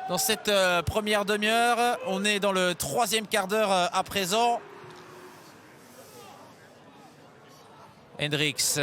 dans cette première demi-heure. On est dans le troisième quart d'heure à présent. Hendricks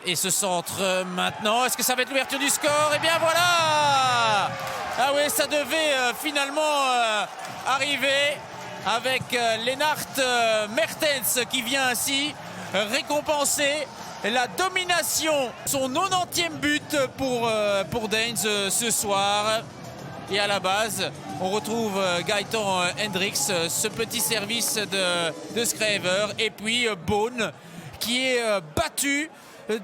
et ce centre maintenant. Est-ce que ça va être l'ouverture du score? Eh bien voilà! Ah oui, ça devait finalement arriver avec Lennart Mertens qui vient ainsi récompenser la domination. Son 90e but pour Danes ce soir. Et à la base, on retrouve Gaëtan Hendricks, ce petit service de Schrijver. Et puis Beaune qui est battu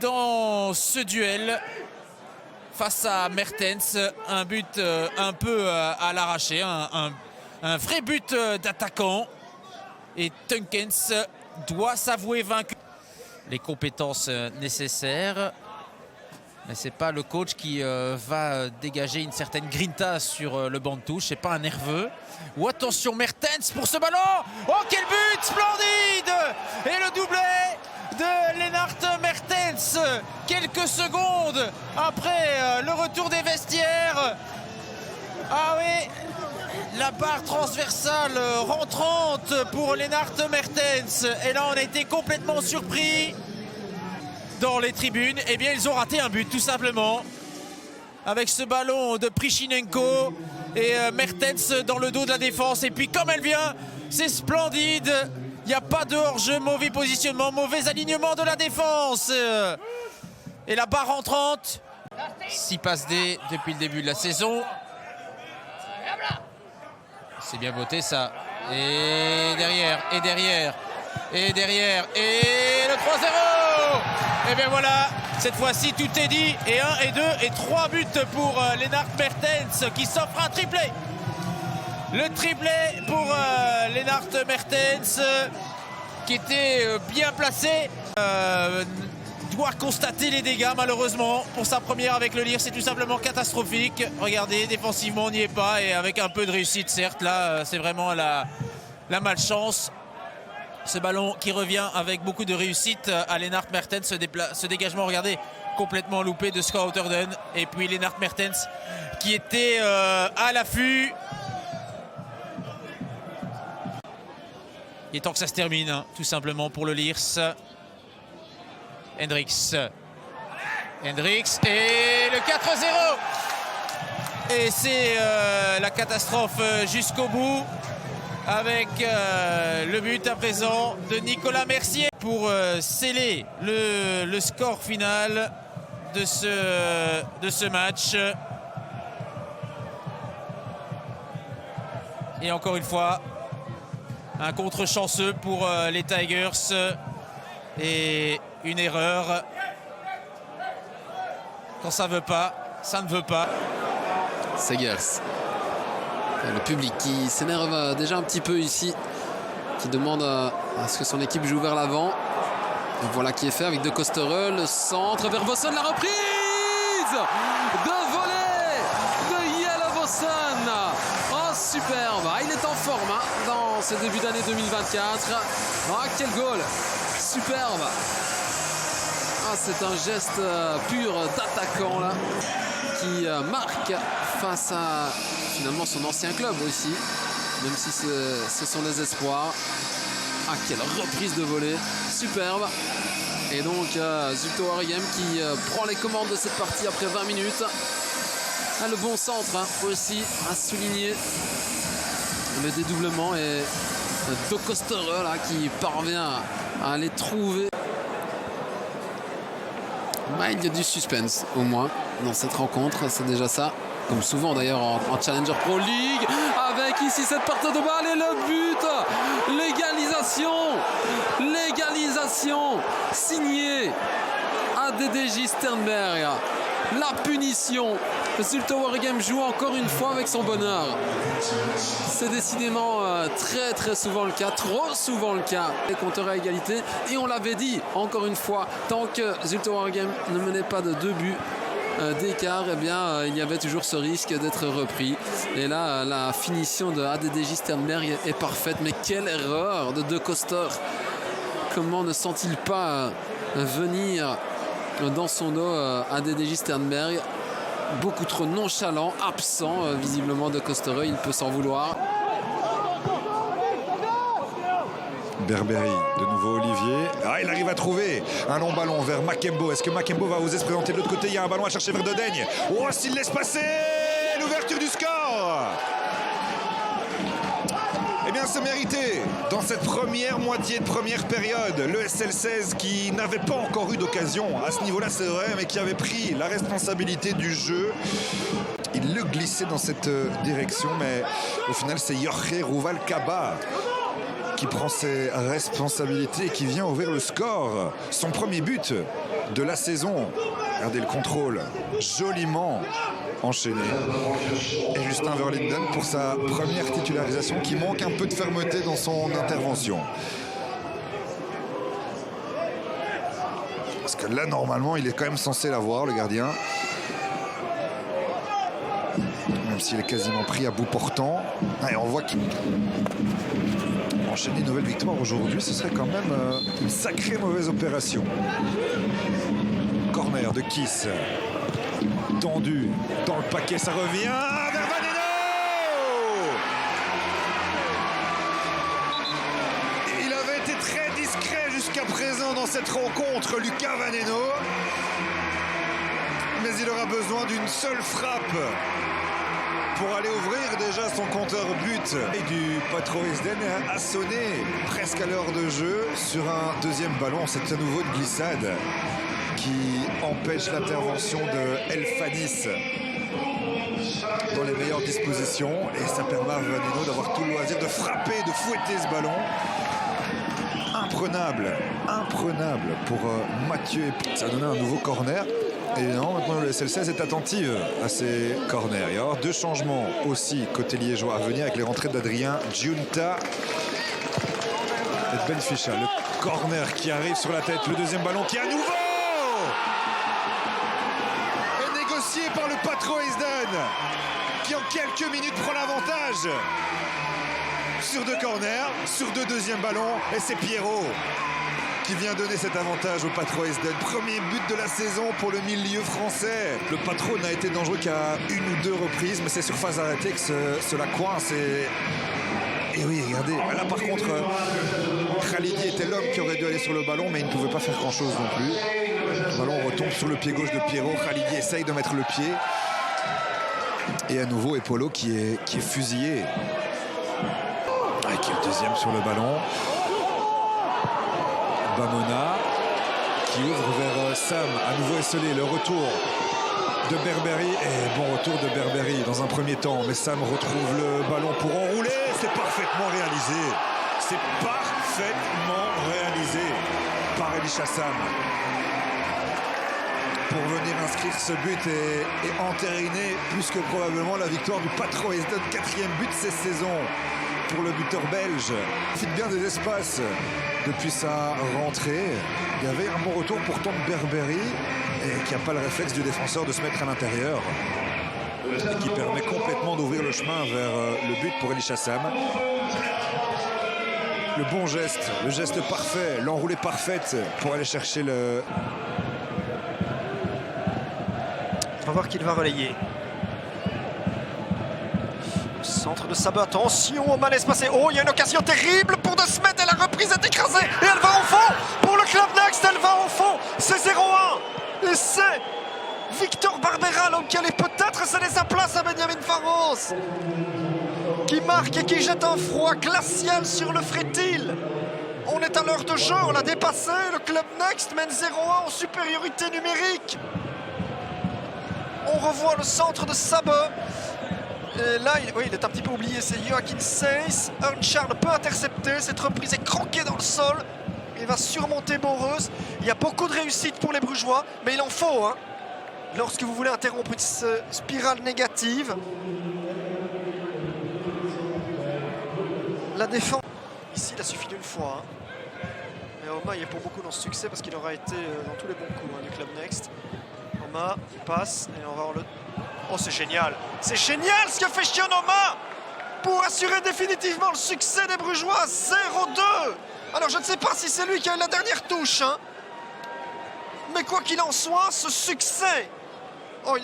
dans ce duel face à Mertens. Un but un peu à l'arraché, un vrai but d'attaquant. Et Tunkens doit s'avouer vaincu. Les compétences nécessaires. Mais c'est pas le coach qui va dégager une certaine grinta sur le banc de touche. C'est pas un nerveux. Ou attention Mertens pour ce ballon. Oh quel but splendide! Et le doublé de Lennart Mertens. Quelques secondes après le retour des vestiaires. Ah oui, la barre transversale rentrante pour Lennart Mertens. Et là on a été complètement surpris. Dans les tribunes, eh bien ils ont raté un but tout simplement. Avec ce ballon de Prichinenko et Mertens dans le dos de la défense. Et puis comme elle vient, c'est splendide. Il n'y a pas de hors-jeu, mauvais positionnement, mauvais alignement de la défense. Et la barre rentrante. 6 passes D depuis le début de la saison. C'est bien voté ça. Et derrière, et derrière, et derrière, et le 3-0. Et bien voilà, cette fois-ci tout est dit. Et 1, et 2, et 3 buts pour Lennart Mertens qui s'offre un triplé. Le triplé pour Lennart Mertens qui était bien placé. Doit constater les dégâts malheureusement pour sa première avec le Lierse. C'est tout simplement catastrophique. Regardez, défensivement on n'y est pas. Et avec un peu de réussite certes, là c'est vraiment la malchance. Ce ballon qui revient avec beaucoup de réussite à Lennart Mertens. Ce dégagement, regardez, complètement loupé de Scott Otterden. Et puis Lennart Mertens qui était à l'affût. Il est temps que ça se termine, hein, tout simplement pour le Lierse. Hendricks. Hendricks et le 4-0. Et c'est la catastrophe jusqu'au bout. Avec le but à présent de Nicolas Mercier pour sceller le score final de ce match. Et encore une fois, un contre-chanceux pour les Tigers et une erreur. Quand ça veut pas, ça ne veut pas. Segers. Le public qui s'énerve déjà un petit peu ici, qui demande à ce que son équipe joue vers l'avant. Voilà qui est fait avec De Kostereux, le centre vers Vossen, la reprise de volée de Jelle Vossen. Oh superbe, il est en forme hein, dans ce début d'année 2024. Ah quel goal, superbe. Ah, c'est un geste pur d'attaquant là, qui marque face à finalement son ancien club aussi, même si ce sont des espoirs. Ah quelle reprise de volée, superbe. Et donc Zulte Waregem qui prend les commandes de cette partie après 20 minutes. Ah, le bon centre hein, aussi à souligner. Le dédoublement et De Kostereux là qui parvient à les trouver. Il y a du suspense au moins dans cette rencontre, c'est déjà ça. Comme souvent d'ailleurs en Challenger Pro League. Avec ici cette perte de balle et le but. L'égalisation signée ADDJ Sternberg. La punition. Zulte Waregem joue encore une fois avec son bonheur. C'est décidément très très souvent le cas, trop souvent le cas. Les compteurs à égalité. Et on l'avait dit encore une fois, tant que Zulte Waregem ne menait pas de 2 buts d'écart, eh bien il y avait toujours ce risque d'être repris. Et là la finition de ADDJ Sternberg est parfaite. Mais quelle erreur de Koster. Comment ne sent-il pas venir dans son dos ADDJ Sternberg. beaucoup trop nonchalant, absent visiblement de Costereux. Il peut s'en vouloir. Berberi, de nouveau Olivier. Ah, il arrive à trouver un long ballon vers Makembo. Est-ce que Makembo va oser se présenter de l'autre côté? Il y a un ballon à chercher vers Dedaigne. Oh, s'il laisse passer l'ouverture du score! Eh bien, c'est mérité dans cette première moitié de première période. Le SL16 qui n'avait pas encore eu d'occasion à ce niveau-là, c'est vrai, mais qui avait pris la responsabilité du jeu. Il le glissait dans cette direction, mais au final, c'est Jorge Ruvalcaba qui prend ses responsabilités et qui vient ouvrir le score. Son premier but de la saison. Regardez le contrôle, joliment enchaîné. Et Justin Verlinden pour sa première titularisation qui manque un peu de fermeté dans son intervention. Parce que là, normalement, il est quand même censé l'avoir, le gardien. Même s'il est quasiment pris à bout portant. Et on voit qu'il... Enchaîner une nouvelle victoire aujourd'hui, ce serait quand même une sacrée mauvaise opération. Corner de Kiss. Tendu dans le paquet, ça revient vers Vaneno. Il avait été très discret jusqu'à présent dans cette rencontre, Lucas Vaneno. Mais il aura besoin d'une seule frappe pour aller ouvrir déjà son compteur but. Et du Patro Esden a sonné presque à l'heure de jeu sur un deuxième ballon. C'est à nouveau une glissade qui empêche l'intervention de El Fadis dans les meilleures dispositions. Et ça permet à Vaneno d'avoir tout le loisir de frapper, de fouetter ce ballon. Imprenable pour Mathieu. Ça a donné un nouveau corner. Et non, maintenant le SL16 est attentive à ces corners. Il va y avoir deux changements aussi côté liégeois à venir avec les rentrées d'Adrien Giunta et de Benfica. Le corner qui arrive sur la tête, le deuxième ballon qui à nouveau est négocié par le Patro Esden qui en quelques minutes prend l'avantage sur deux corners, sur deux deuxièmes ballons, et c'est Pierrot qui vient donner cet avantage au Patro Esden. Premier but de la saison pour le milieu français. Le Patro n'a été dangereux qu'à une ou deux reprises, mais c'est sur phase arrêtée que cela coince. Et oui, regardez, là par contre, Khalidi était l'homme qui aurait dû aller sur le ballon, mais il ne pouvait pas faire grand-chose non plus. Le ballon retombe sur le pied gauche de Pierrot. Khalidi essaye de mettre le pied. Et à nouveau, Epolo qui est fusillé. Qui est le deuxième sur le ballon. Bamona qui ouvre vers Sam, à nouveau esselé, le retour de Berberi, et bon retour de Berberi dans un premier temps, mais Sam retrouve le ballon pour enrouler, c'est parfaitement réalisé, par Elisha Sam pour venir inscrire ce but et entériner plus que probablement la victoire du Patro Esden, 4e but de cette saison pour le buteur belge. Il profite bien des espaces depuis sa rentrée. Il y avait un bon retour pourtant de Berberi et qui n'a pas le réflexe du défenseur de se mettre à l'intérieur et qui permet complètement d'ouvrir le chemin vers le but pour Elisha Sam. Le bon geste, le geste parfait, l'enroulée parfaite pour aller chercher le... On va voir qui va relayer. Centre de Sabot, attention au mal espacé. Oh, il y a une occasion terrible pour De Smet et la reprise est écrasée. Et elle va au fond pour le Club Next, elle va au fond. C'est 0-1. Et c'est Victor Barbera, l'homme qui allait peut-être céder sa place à Benjamin Pharos, qui marque et qui jette un froid glacial sur le Frétil. On est à l'heure de jeu, on l'a dépassé. Le Club Next mène 0-1 en supériorité numérique. On revoit le centre de Sabot. Et là, il est un petit peu oublié, c'est Joachim Seyss. Earnshard peut intercepter, cette reprise est croquée dans le sol. Il va surmonter Boreus. Il y a beaucoup de réussite pour les Brugeois, mais il en faut, hein, lorsque vous voulez interrompre une spirale négative. La défense, ici, il a suffi d'une fois. Hein. Mais Oma, il est pour beaucoup dans ce succès parce qu'il aura été dans tous les bons coups du Club Next. Oma, il passe et on va voir le... Oh, c'est génial! C'est génial ce que fait Chianoma pour assurer définitivement le succès des Brugeois. 0-2. Alors, je ne sais pas si c'est lui qui a eu la dernière touche, hein. Mais quoi qu'il en soit, ce succès... Oh,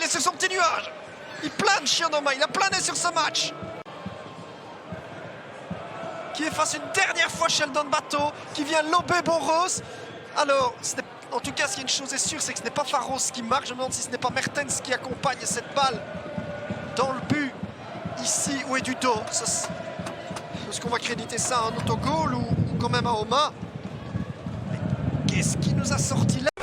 est sur son petit nuage. Il plane, Shionoma, il a plané sur ce match. Qui efface une dernière fois Sheldon Bateau, qui vient lober Boros. Alors, en tout cas, s'il y a une chose est sûre, c'est que ce n'est pas Pharos qui marque. Je me demande si ce n'est pas Mertens qui accompagne cette balle dans le but, ici, où est du dos. Est-ce qu'on va créditer ça à un autogol ou quand même à Oma? Qu'est-ce qui nous a sorti là?